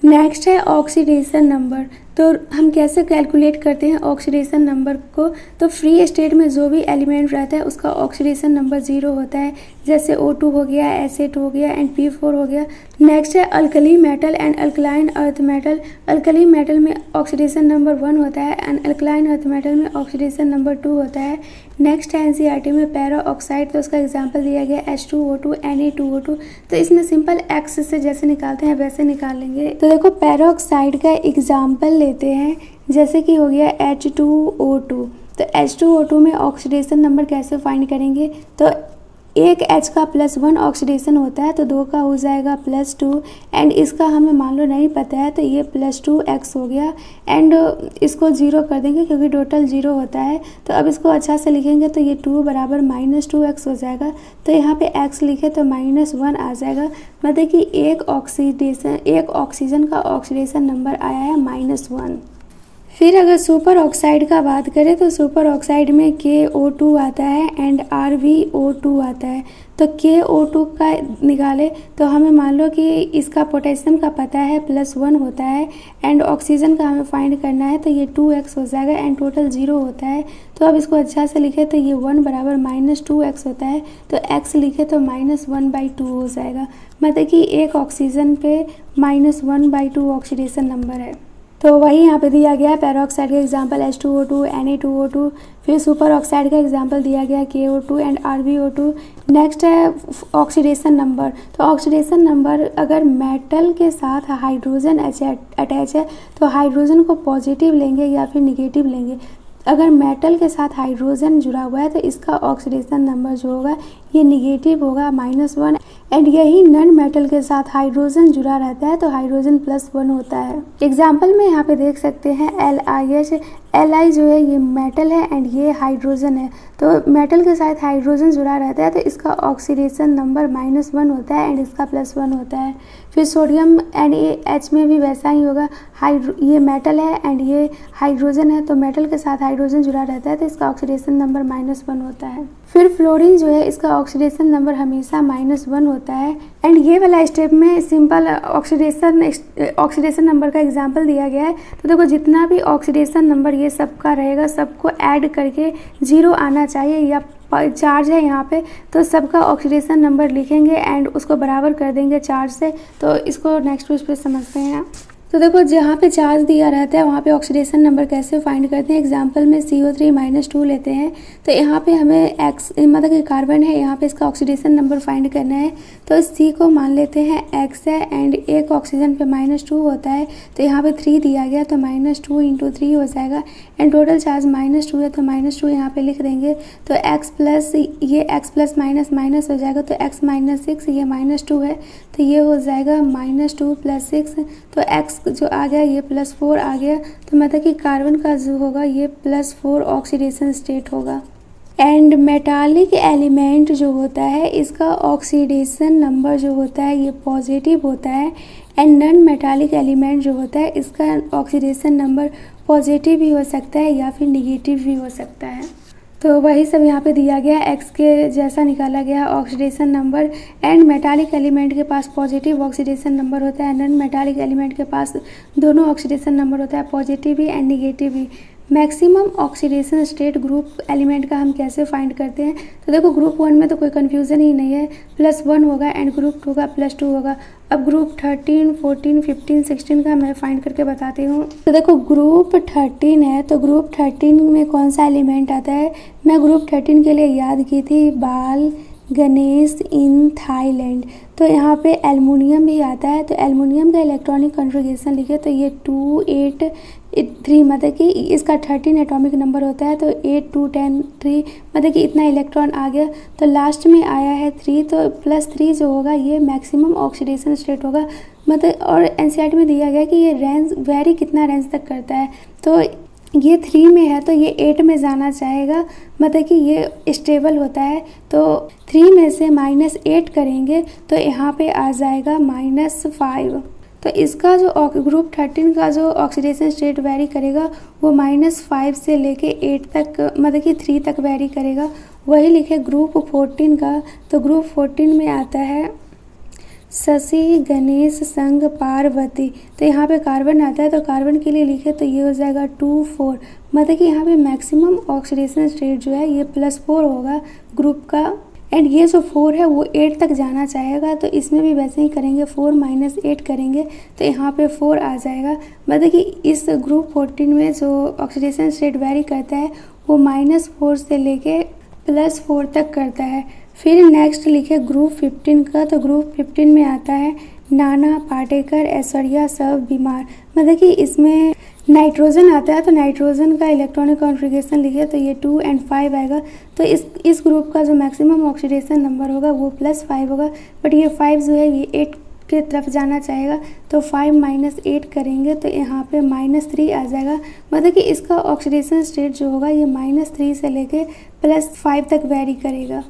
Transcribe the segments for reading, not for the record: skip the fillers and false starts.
Next है oxidation number. तो हम कैसे कैलकुलेट करते हैं ऑक्सीडेशन नंबर को। तो फ्री स्टेट में जो भी एलिमेंट रहता है उसका ऑक्सीडेशन नंबर 0 होता है, जैसे O2 हो गया, H8 हो गया एंड P4 हो गया। नेक्स्ट है alkali metal and alkaline earth metal. Alkali metal में ऑक्सीडेशन नंबर 1 होता है एंड अल्कलाइन अर्थ मेटल में ऑक्सीडेशन नंबर 2 होता है। नेक्स्ट है NCERT में पैरा ऑक्साइड, तो उसका एग्जाम्पल दिया गया H2O2 Na2O2। तो इसमें सिंपल एक्स से जैसे निकालते हैं वैसे निकाल लेंगे। तो देखो पैरा ऑक्साइड का एग्जाम्पल लेते हैं, जैसे कि हो गया H2O2। तो H2O2 में ऑक्सीडेशन नंबर कैसे फाइंड करेंगे। तो एक H का +1 ऑक्सीडेशन होता है तो 2 का हो जाएगा +2 एंड इसका हमें मान लो नहीं पता है तो ये +2x हो गया एंड इसको 0 कर देंगे क्योंकि टोटल 0 होता है। तो अब इसको अच्छा से लिखेंगे तो ये 2 बराबर -2x हो जाएगा। तो यहाँ पे x लिखे तो -1 आ जाएगा, मतलब कि एक ऑक्सीजन का ऑक्सीडेशन नंबर आया है -1। फिर अगर सुपर ऑक्साइड का बात करें तो सुपर ऑक्साइड में KO2 आता है एंड RbO2 आता है। तो KO2 का निकाले तो हमें मान लो कि इसका पोटेशियम का पता है +1 होता है एंड ऑक्सीजन का हमें फाइंड करना है तो ये 2x हो जाएगा एंड टोटल 0 होता है। तो अब इसको अच्छा से लिखे तो ये 1 बराबर -2x होता है, तो x लिखे तो -1/2 हो जाएगा, मतलब कि एक ऑक्सीजन पे -1/2 ऑक्सीडेशन नंबर है। तो वही यहाँ पे दिया गया है पैराऑक्साइड का एग्जांपल H2O2 Na2O2। फिर सुपर ऑक्साइड का एग्जांपल दिया गया है KO2 एंड RbO2। नेक्स्ट है ऑक्सीडेशन नंबर। तो ऑक्सीडेशन नंबर अगर मेटल के साथ हाइड्रोजन अटैच है तो हाइड्रोजन को पॉजिटिव लेंगे या फिर निगेटिव लेंगे। अगर मेटल के साथ हाइड्रोजन जुड़ा हुआ है तो इसका ऑक्सीडेशन नंबर जो होगा ये निगेटिव होगा -1 एंड यही नॉन मेटल के साथ हाइड्रोजन जुड़ा रहता है तो हाइड्रोजन +1 होता है। एग्जाम्पल में यहाँ पे देख सकते हैं LiH। Li जो है ये मेटल है एंड ये हाइड्रोजन है। तो मेटल के साथ हाइड्रोजन जुड़ा रहता है तो इसका ऑक्सीडेशन नंबर -1 होता है एंड इसका +1 होता है। फिर सोडियम NaH में भी वैसा ही होगा, ये मेटल है एंड ये हाइड्रोजन है, तो मेटल के साथ हाइड्रोजन जुड़ा रहता है तो इसका ऑक्सीडेशन नंबर -1 होता है। फिर फ्लोरीन जो है इसका ऑक्सीडेशन नंबर हमेशा -1 होता है एंड ये वाला स्टेप में सिंपल ऑक्सीडेशन नंबर का एग्जांपल दिया गया है। तो देखो जितना भी ऑक्सीडेशन नंबर ये सबका रहेगा सबको ऐड करके 0 आना चाहिए, या चार्ज है यहाँ पे तो सबका ऑक्सीडेशन नंबर लिखेंगे एंड उसको बराबर कर देंगे चार्ज से। तो इसको नेक्स्ट पेज पे समझते हैं। तो देखो जहाँ पे चार्ज दिया रहता है वहाँ पे ऑक्सीडेशन नंबर कैसे फाइंड करते हैं। एग्जांपल में CO3-2 लेते हैं तो यहाँ पे हमें x मतलब कि कार्बन है, यहाँ पे इसका ऑक्सीडेशन नंबर फाइंड करना है। तो C को मान लेते हैं x है एंड एक ऑक्सीजन पे -2 होता है तो यहाँ पे 3 दिया गया तो -2 × 3 हो जाएगा एंड टोटल चार्ज -2 है तो -2 यहाँ पे लिख देंगे। तो x प्लस ये x प्लस माइनस हो जाएगा तो x -6, ये -2 है तो ये हो जाएगा -2 + 6, तो x जो आ गया ये +4 आ गया। तो मतलब कि कार्बन का जो होगा ये +4 ऑक्सीडेशन स्टेट होगा। एंड मेटालिक एलिमेंट जो होता है इसका ऑक्सीडेशन नंबर जो होता है ये पॉजिटिव होता है एंड नॉन मेटालिक एलिमेंट जो होता है इसका ऑक्सीडेशन नंबर पॉजिटिव भी हो सकता है या फिर निगेटिव भी हो सकता है। तो वही सब यहाँ पे दिया गया, x के जैसा निकाला गया oxidation number. And metallic element के पास पॉजिटिव ऑक्सीडेशन नंबर होता है, नॉन मेटालिक एलिमेंट के पास दोनों ऑक्सीडेशन नंबर होता है, पॉजिटिव भी एंड निगेटिव भी। Maximum oxidation state group element का हम कैसे फाइंड करते हैं। तो देखो ग्रुप 1 में तो कोई कन्फ्यूज़न ही नहीं है, +1 होगा एंड ग्रुप 2 का +2 होगा। अब ग्रुप 13, 14, 15, 16 का मैं फाइंड करके बताती हूँ। तो देखो ग्रुप 13 है तो ग्रुप 13 में कौन सा एलिमेंट आता है। मैं ग्रुप 13 के लिए याद की थी बाल गणेश इन थाईलैंड। तो यहाँ पे एल्युमिनियम भी आता है तो एल्युमिनियम का इलेक्ट्रॉनिक कॉन्फ़िगरेशन लिखे तो ये 2, 8, 3, मतलब कि इसका 13 एटॉमिक नंबर होता है तो 8, 2, 10, 3, मतलब कि इतना इलेक्ट्रॉन आ गया। तो लास्ट में आया है 3 तो +3 जो होगा ये मैक्सिमम ऑक्सीडेशन स्टेट होगा। मतलब और NCERT में दिया गया कि ये रेंज वेरी कितना रेंज तक करता है। तो ये 3 में है तो ये 8 में जाना चाहेगा, मतलब कि ये स्टेबल होता है। तो 3 में से -8 करेंगे तो यहाँ पे आ जाएगा -5। तो इसका जो ग्रुप 13 का जो ऑक्सीडेशन स्टेट वेरी करेगा वो -5 से लेके 8 तक, मतलब कि 3 तक वेरी करेगा। वही लिखे ग्रुप 14 का, तो ग्रुप 14 में आता है शशि गणेश संग पार्वती। तो यहाँ पे कार्बन आता है, तो कार्बन के लिए लिखे तो ये हो जाएगा 2 4। मतलब कि यहाँ पे मैक्सिमम ऑक्सीडेशन स्टेट जो है ये +4 होगा ग्रुप का। एंड ये जो 4 है वो 8 तक जाना चाहेगा, तो इसमें भी वैसे ही करेंगे, 4 - 8 करेंगे तो यहाँ पे 4 आ जाएगा। मतलब कि इस ग्रुप 14 में जो ऑक्सीडेशन स्टेट वेरी करता है वो -4 से लेके +4 तक करता है। फिर नेक्स्ट लिखे ग्रुप 15 का। तो ग्रुप 15 में आता है नाना, पाटेकर, ऐश्वर्या, सब बीमार। मतलब कि इसमें नाइट्रोजन आता है, तो नाइट्रोजन का इलेक्ट्रॉनिक कॉन्फ़िगरेशन लिखे तो ये 2 और 5 आएगा। तो इस ग्रुप का जो मैक्सिमम ऑक्सीडेशन नंबर होगा वो +5 होगा, बट ये 5 जो है ये 8 की तरफ जाना चाहेगा, तो 5 - 8 करेंगे तो यहाँ पे -3 आ जाएगा। मतलब कि इसका ऑक्सीडेशन स्टेट जो होगा ये -3 से लेके +5 तक वेरी करेगा।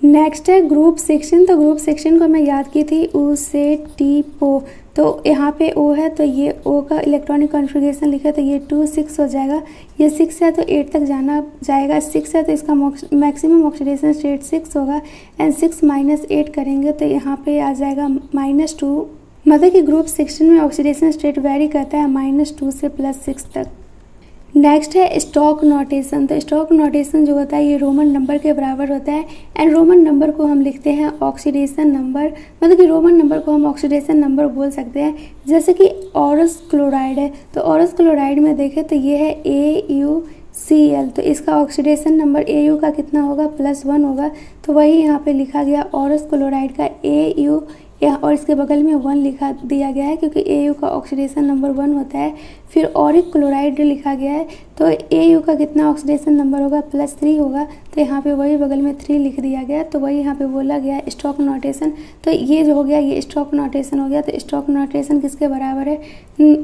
नेक्स्ट है ग्रुप 16। तो ग्रुप 16 को मैं याद की थी ऊ से टी पो। तो यहाँ पे ओ है, तो ये ओ का इलेक्ट्रॉनिक कॉन्फ़िगरेशन लिखा तो ये 2 6 हो जाएगा। ये 6 है तो 8 तक जाना जाएगा। 6 है तो इसका मैक्सिमम ऑक्सीडेशन स्टेट 6 होगा। एंड 6 - 8 करेंगे तो यहाँ पे आ जाएगा -2। मतलब कि ग्रुप 16 में ऑक्सीडेशन स्टेट वेरी करता है -2 से +6 तक। नेक्स्ट है स्टॉक नोटेशन। तो स्टॉक नोटेशन जो होता है ये रोमन नंबर के बराबर होता है। एंड रोमन नंबर को हम लिखते हैं ऑक्सीडेशन नंबर। मतलब कि रोमन नंबर को हम ऑक्सीडेशन नंबर बोल सकते हैं। जैसे कि औरस क्लोराइड है, तो औरस क्लोराइड में देखें तो ये है AuCl। तो इसका ऑक्सीडेशन नंबर Au का कितना होगा, +1 होगा। तो वही यहाँ पे लिखा गया औरस क्लोराइड का Au और इसके बगल में 1 लिखा दिया गया है क्योंकि Au का ऑक्सीडेशन नंबर 1 होता है। फिर ऑरिक क्लोराइड लिखा गया है, तो Au का कितना ऑक्सीडेशन नंबर होगा, +3 होगा। तो यहाँ पे वही बगल में 3 लिख दिया गया, तो वही यहाँ पे बोला गया स्टॉक नोटेशन। तो ये जो हो गया ये स्टॉक नोटेशन हो गया। तो स्टॉक नोटेशन किसके बराबर है,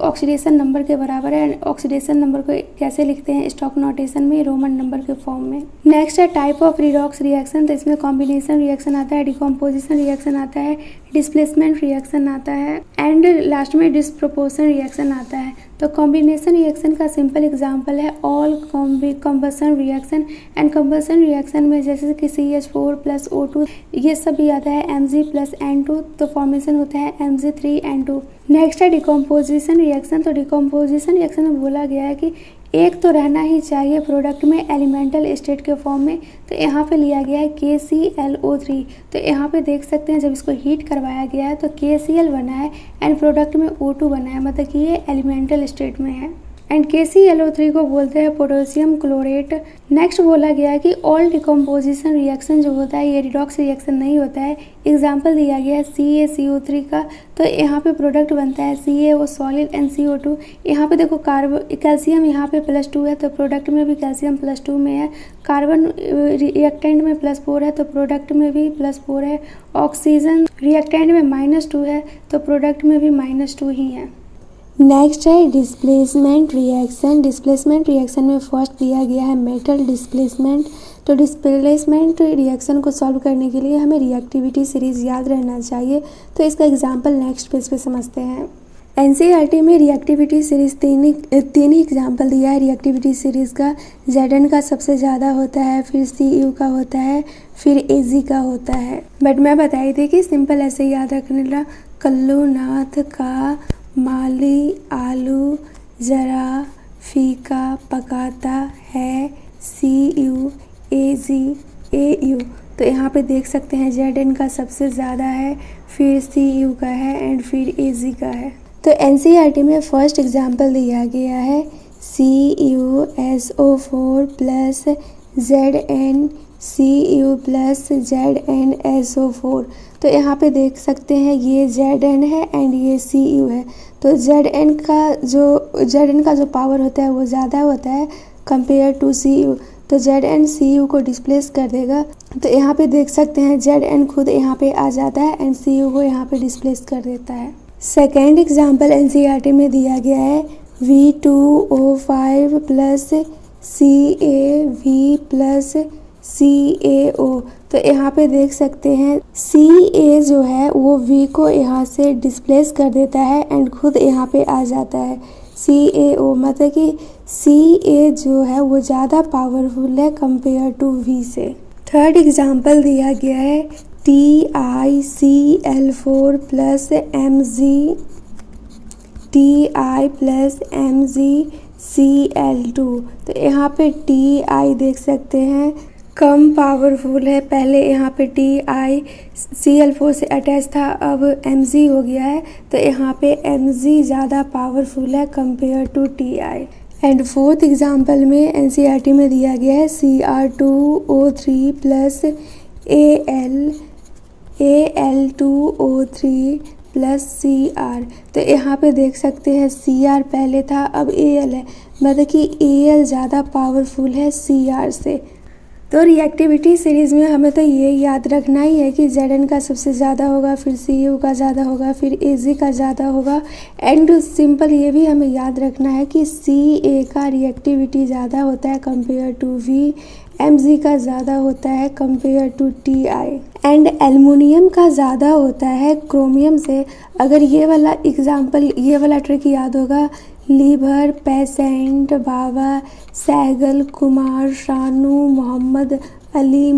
ऑक्सीडेशन नंबर के बराबर है। ऑक्सीडेशन नंबर को कैसे लिखते हैं स्टॉक नोटेशन में, रोमन नंबर के फॉर्म में। नेक्स्ट है टाइप ऑफ रिडॉक्स रिएक्शन। तो इसमें कॉम्बिनेशन रिएक्शन आता है, डिकम्पोजिशन रिएक्शन आता है, डिस्प्लेसमेंट रिएक्शन आता है एंड लास्ट में डिस्प्रोपोर्शन रिएक्शन आता है। तो कॉम्बिनेशन रिएक्शन का सिंपल एग्जांपल है all combustion reaction. And combustion reaction में जैसे कि CH4 + O2 ये सब भी आता है Mg + N2, तो फॉर्मेशन होता है Mg3N2। नेक्स्ट है डिकम्पोजिशन रिएक्शन। तो डिकम्पोजिशन रिएक्शन में बोला गया है कि एक तो रहना ही चाहिए प्रोडक्ट में एलिमेंटल स्टेट के फॉर्म में। तो यहाँ पे लिया गया है KClO3। तो यहाँ पे देख सकते हैं जब इसको हीट करवाया गया है तो KCl बना है एंड प्रोडक्ट में O2 बना है, मतलब कि ये एलिमेंटल स्टेट में है। एंड KClO3 को बोलते हैं पोटेशियम क्लोरेट। नेक्स्ट बोला गया है कि ऑल डिकम्पोजिशन रिएक्शन जो होता है ये रिडॉक्स रिएक्शन नहीं होता है। एग्जाम्पल दिया गया है CaCO3 का। तो यहाँ पे प्रोडक्ट बनता है CaO सॉलिड एंड CO2। यहाँ पे देखो कैल्शियम यहाँ पे +2 है तो प्रोडक्ट में भी कैल्शियम +2 में है। कार्बन रिएक्टेंट में +4 है तो प्रोडक्ट में भी +4 है। ऑक्सीजन रिएक्टेंट में -2 है तो प्रोडक्ट में भी -2 ही है। नेक्स्ट है डिस्प्लेसमेंट रिएक्शन। डिस्प्लेसमेंट रिएक्शन में फर्स्ट दिया गया है मेटल डिस्प्लेसमेंट। तो डिस्प्लेसमेंट रिएक्शन को सॉल्व करने के लिए हमें रिएक्टिविटी सीरीज याद रहना चाहिए। तो इसका एग्जांपल नेक्स्ट पेज पे समझते हैं। NCERT में रिएक्टिविटी सीरीज तीन ही एग्जाम्पल दिया है रिएक्टिविटी सीरीज़ का। Zn का सबसे ज़्यादा होता है, फिर Cu का होता है, फिर Ag का होता है। बट मैं बताई थी कि सिंपल ऐसे ही याद रखने, कल्लू, नाथ, का, माली, आलू, ज़रा, फीका, पकाता है, Cu, Ag, Au। तो यहाँ पे देख सकते हैं Zn का सबसे ज़्यादा है, फिर Cu का है एंड फिर Ag का है। तो NCERT में फर्स्ट एग्जाम्पल दिया गया है CuSO4 + Zn Cu + ZnSO4। तो यहाँ पे देख सकते हैं ये Zn है एंड ये Cu है। तो Zn का जो पावर होता है वो ज़्यादा होता है कंपेयर टू Cu। तो Zn Cu को डिस्प्लेस कर देगा। तो यहाँ पे देख सकते हैं Zn खुद यहाँ पे आ जाता है एंड Cu को यहाँ पे डिस्प्लेस कर देता है। सेकेंड एग्जाम्पल NCERT में दिया गया है V2O5 + CaV + CaO। तो यहाँ पे देख सकते हैं Ca जो है वो V को यहाँ से डिस्प्लेस कर देता है एंड खुद यहाँ पे आ जाता है CaO। मतलब कि Ca जो है वो ज़्यादा पावरफुल है कंपेयर टू V से। थर्ड एग्जाम्पल दिया गया है TiCl4 plus Ti plus MgCl2। तो यहाँ पे Ti देख सकते हैं कम पावरफुल है, पहले यहाँ पे TiCl4 से अटैच था, अब Mg हो गया है, तो यहाँ पे Mg ज़्यादा पावरफुल है compare to Ti। And fourth example में NCERT में दिया गया है Cr2O3 plus Al2O3 plus Cr। तो यहाँ पे देख सकते हैं Cr पहले था, अब Al है, मतलब कि Al ज़्यादा पावरफुल है Cr से। तो रिएक्टिविटी सीरीज़ में हमें तो ये याद रखना ही है कि Zn का सबसे ज़्यादा होगा, फिर Cu का ज़्यादा होगा, फिर Ag का ज़्यादा होगा। एंड सिंपल ये भी हमें याद रखना है कि Ca का रिएक्टिविटी ज़्यादा होता है कंपेयर टू V, Mg का ज़्यादा होता है compare to Ti, and aluminium का ज़्यादा होता है क्रोमियम से। अगर ये वाला एग्जाम्पल, ये वाला ट्रिक याद होगा, लीवर, पेसेंट, बाबा, सैगल, कुमार, शानू, मोहम्मद अली,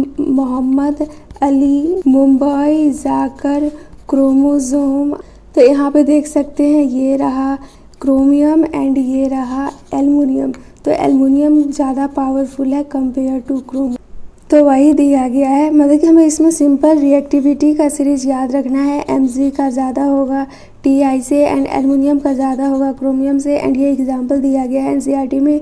मुंबई, जाकर, क्रोमोसोम। तो यहाँ पे देख सकते हैं ये रहा क्रोमियम एंड ये रहा एल्युमिनियम। तो एल्युमिनियम ज़्यादा पावरफुल है कंपेयर टू क्रोमियम। तो वही दिया गया है, मतलब कि हमें इसमें सिंपल रिएक्टिविटी का सीरीज याद रखना है। Mg का ज़्यादा होगा Ti से एंड एल्युमिनियम का ज़्यादा होगा क्रोमियम से। एंड ये एग्जांपल दिया गया है NCERT में।